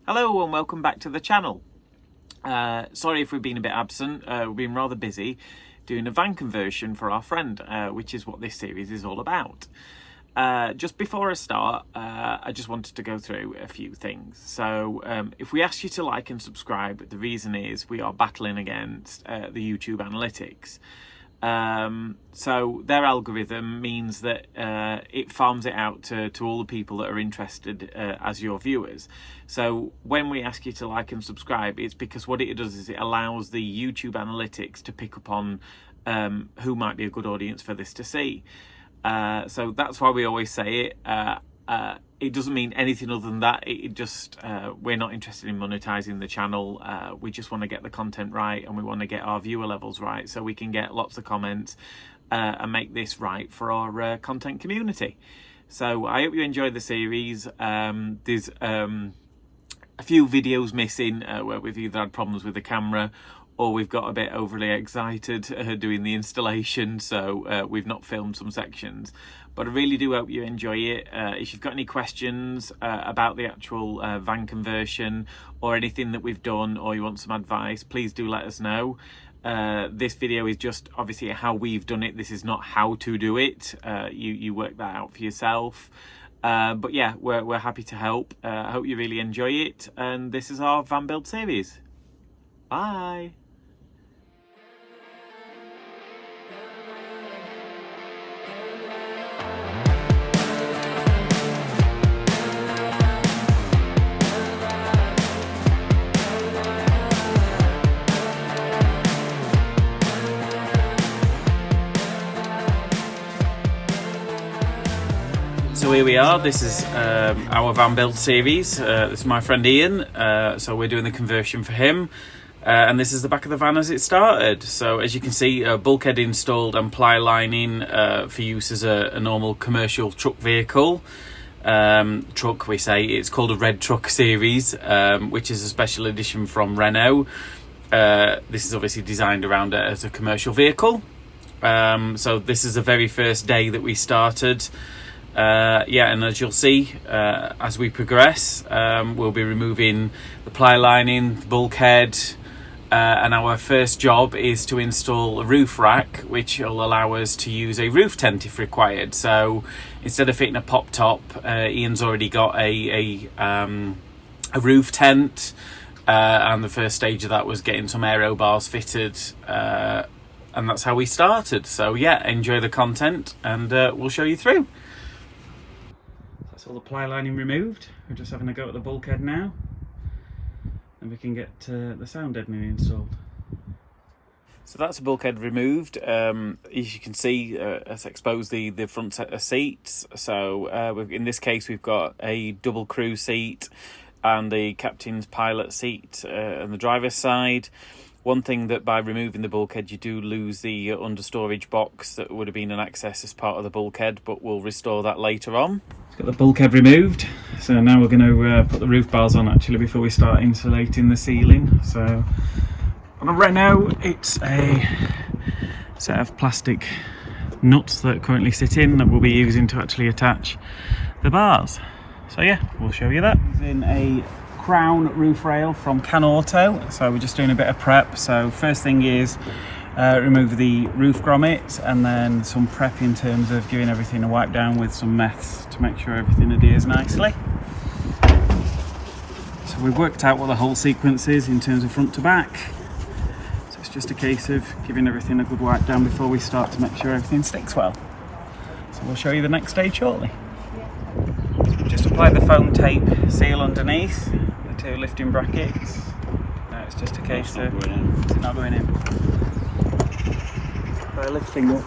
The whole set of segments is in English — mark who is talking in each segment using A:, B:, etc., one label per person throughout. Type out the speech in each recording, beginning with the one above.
A: Hello and welcome back to the channel. Sorry if we've been a bit absent. We've been rather busy doing a van conversion for our friend, which is what this series is all about. Just before I start, I just wanted to go through a few things. So if we ask you to like and subscribe, the reason is we are battling against the YouTube analytics. So their algorithm means that it farms it out to all the people that are interested as your viewers. So when we ask you to like and subscribe, it's because what it does is it allows the YouTube analytics to pick up on who might be a good audience for this to see. So that's why we always say it. It doesn't mean anything other than that. It just we're not interested in monetizing the channel. We just want to get the content right, and we want to get our viewer levels right, so we can get lots of comments and make this right for our content community. So I hope you enjoy the series. There's a few videos missing where we've either had problems with the camera or we've got a bit overly excited doing the installation, so we've not filmed some sections. But I really do hope you enjoy it. If you've got any questions about the actual van conversion or anything that we've done, or you want some advice, please do let us know. This video is just obviously how we've done it. This is not how to do it. You work that out for yourself. But yeah, we're happy to help. I hope you really enjoy it. And this is our van build series. Bye. So here we are. This is our van build series. This is my friend Ian. So we're doing the conversion for him. And this is the back of the van as it started. So as you can see, bulkhead installed and ply lining for use as a normal commercial truck vehicle. Truck, we say. It's called a Red Truck series, which is a special edition from Renault. This is obviously designed around it as a commercial vehicle. So this is the very first day that we started. Yeah, and as you'll see, as we progress, we'll be removing the ply lining, the bulkhead, and our first job is to install a roof rack, which will allow us to use a roof tent if required. So instead of fitting a pop top, Ian's already got a roof tent, and the first stage of that was getting some aero bars fitted, and that's how we started. So yeah, enjoy the content, and we'll show you through. That's all the ply lining removed. We're just having a go at the bulkhead now, and we can get the sound deadening installed. So that's the bulkhead removed. As you can see, it's exposed the front set of seats. So in this case, we've got a double crew seat and the captain's pilot seat on the driver's side. One thing that by removing the bulkhead, you do lose the understorage box that would have been an access as part of the bulkhead, but we'll restore that later on. Got the bulkhead removed, so now we're going to put the roof bars on actually before we start insulating the ceiling. So on a Renault, it's a set of plastic nuts that currently sit in that we'll be using to actually attach the bars. So yeah, we'll show you that. In a crown roof rail from Can Auto, so we're just doing a bit of prep. So first thing is remove the roof grommets, and then some prep in terms of giving everything a wipe down with some meths to make sure everything adheres nicely. So we've worked out what the whole sequence is in terms of front to back, so it's just a case of giving everything a good wipe down before we start to make sure everything sticks well. So we'll show you the next stage shortly. Just apply the foam tape seal underneath the two lifting brackets. No, it's just a case of it's not going in. By lifting up.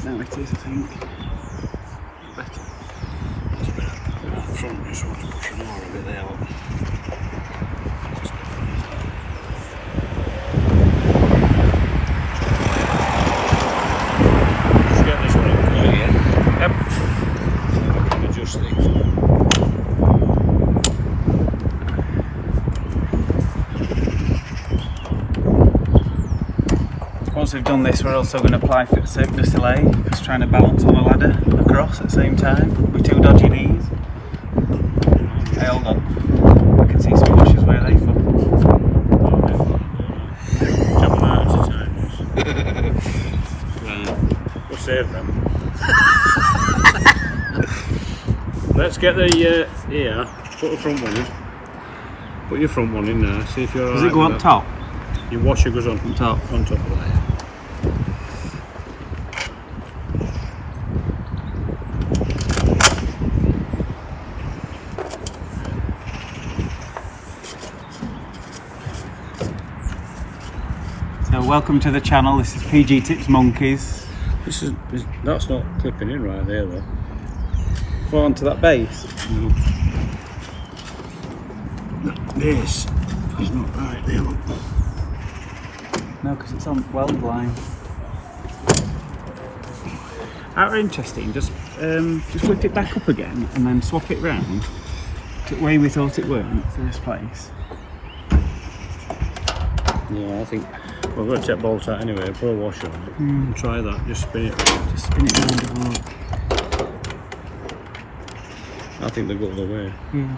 A: Now it is, I think. Better.
B: That's better. That front just wants to push more a bit there. Just get this one up there, yeah?
A: Yep.
B: I can adjust the...
A: Once we've done this, we're also going to apply foot circular delay, because trying to balance on a ladder across at the same time would be with two dodgy knees. Hey, hold on. I can see some washers. Where are they from?
B: Couple out at a time. We'll save them. Let's get the here. Put the front one in. Put your front one in there. See if you're alright.
A: Does it go on top?
B: Your washer goes on
A: top.
B: On top of that.
A: So welcome to the channel. This is PG Tips Monkeys.
B: That's not clipping in right there though.
A: Go on to that base.
B: No. This is not right there. Look.
A: No, because it's on weld line. How interesting. Just lift it back up again and then swap it round to the way we thought it weren't first place.
B: Yeah, I think we're going to take bolt out anyway. Put a washer on it. And try that. Just spin it round.
A: Just spin it round a bit.
B: I think they go the other way.
A: Yeah.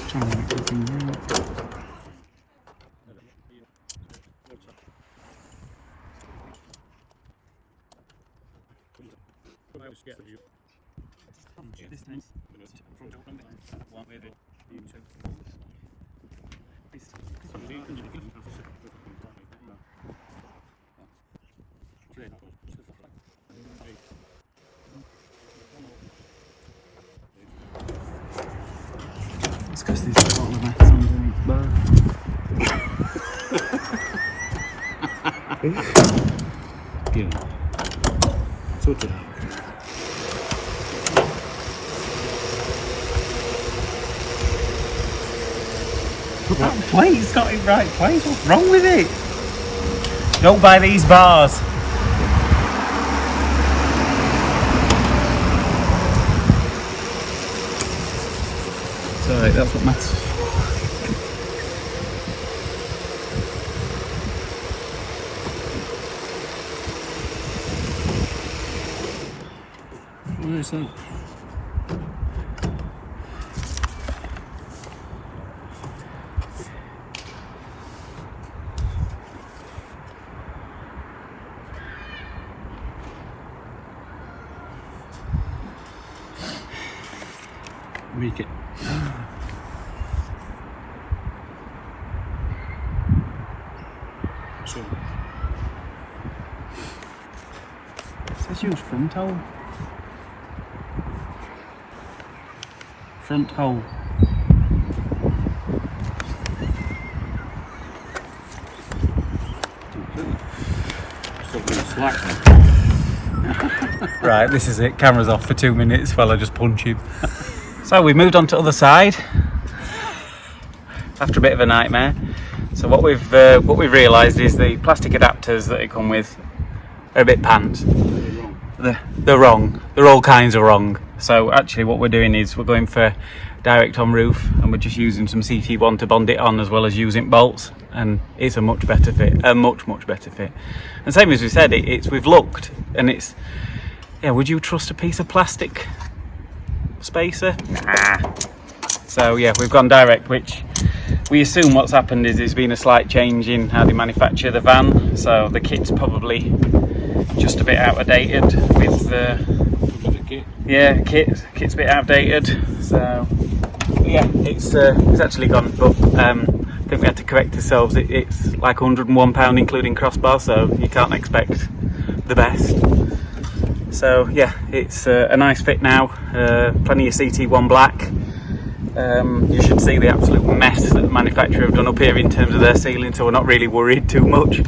A: Try and make everything right. It's because there's a bottle of meth underneath the bar.
B: Yeah. Sort it out.
A: But that plate's got it right place. What's wrong with it? Don't buy these bars. Sorry, that's what matters.
B: Where is that? Make it. So.
A: It says use front hole. Front hole.
B: Still being slack then.
A: Right, this is it. Camera's off for 2 minutes while I just punch him. So we've moved on to the other side after a bit of a nightmare. So what we've realised is the plastic adapters that they come with are a bit pants. They're wrong. They're all kinds of wrong. So actually what we're doing is we're going for direct on roof, and we're just using some CT1 to bond it on, as well as using bolts, and it's a much better fit, a much better fit. And same as we said, we've looked, and it's, yeah, would you trust a piece of plastic spacer? Nah. So yeah, we've gone direct, which we assume what's happened is there's been a slight change in how they manufacture the van, so the kit's probably just a bit outdated with the yeah, kit's a bit outdated. So yeah, it's actually gone, but I think we had to correct ourselves. It's like £101 including crossbar, so you can't expect the best. So yeah, it's a nice fit now. Plenty of CT1 black. You should see the absolute mess that the manufacturer have done up here in terms of their ceiling, so we're not really worried too much.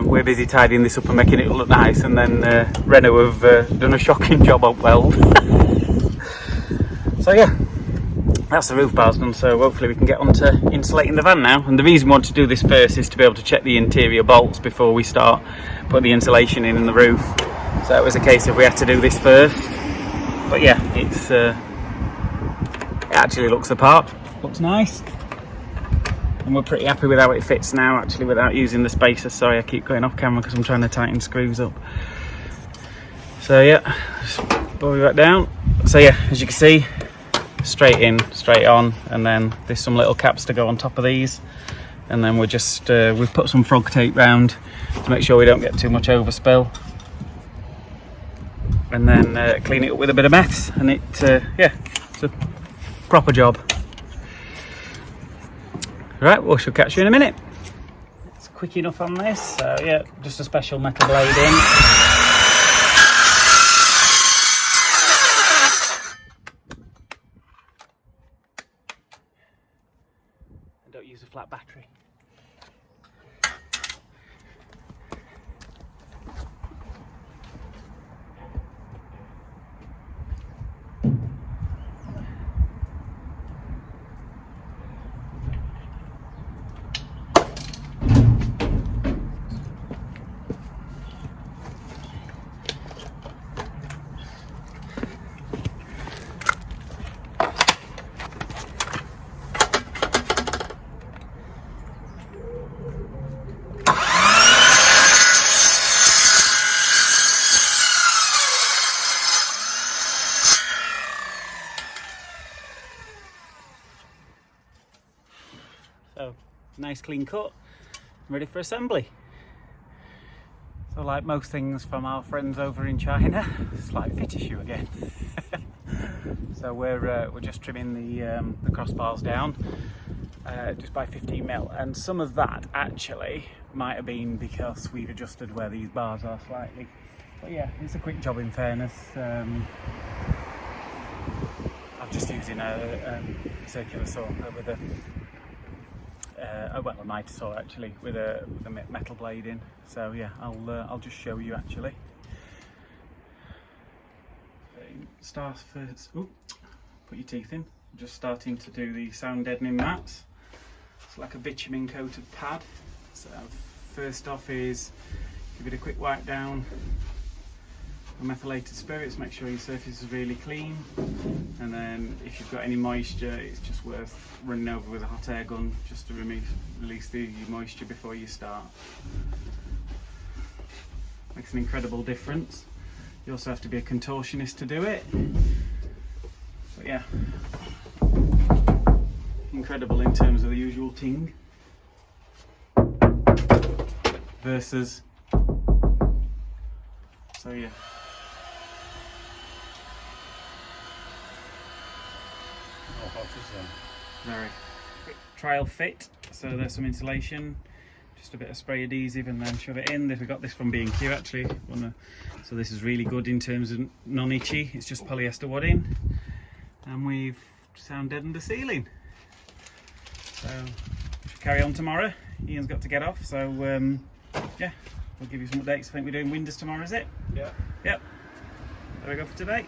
A: We're busy tidying this up and making it look nice, and then Renault have done a shocking job on weld. So yeah, that's the roof bars done, so hopefully we can get on to insulating the van now. And the reason we want to do this first is to be able to check the interior bolts before we start putting the insulation in the roof. So it was a case of we had to do this first. But yeah, it actually looks the part, looks nice. And we're pretty happy with how it fits now, actually, without using the spacer. Sorry, I keep going off camera because I'm trying to tighten screws up. So yeah, just pull it back down. So yeah, as you can see, straight in, straight on, and then there's some little caps to go on top of these, and then we're just we've put some frog tape round to make sure we don't get too much overspill, and then clean it up with a bit of meth, and it yeah, it's a proper job. Right, we shall catch you in a minute. It's quick enough on this, so yeah, just a special metal blade in. And don't use a flat battery. So, nice clean cut, ready for assembly. So like most things from our friends over in China, slight fit issue again. So we're just trimming the crossbars down just by 15mm, and some of that actually might have been because we've adjusted where these bars are slightly. But yeah, it's a quick job in fairness. I'm just using a circular saw with a well, a mitre saw actually with a metal blade in. So yeah, I'll just show you actually. Start first. Ooh, put your teeth in. Just starting to do the sound deadening mats. It's like a bitumen coated pad. So first off is give it a quick wipe down with methylated spirits. Make sure your surface is really clean, and then if you've got any moisture, it's just worth running over with a hot air gun just to release the moisture before you start. Makes an incredible difference. You also have to be a contortionist to do it, but yeah, incredible in terms of the usual ting versus, so yeah. Very quick trial fit. So there's some insulation, just a bit of spray adhesive, and then shove it in. We got this from B&Q actually. So this is really good in terms of non-itchy. It's just polyester wadding, and we've sound deadened the ceiling. So we should carry on tomorrow. Ian's got to get off, so yeah, we'll give you some updates. I think we're doing windows tomorrow, is it?
B: Yeah.
A: Yep. There we go for today.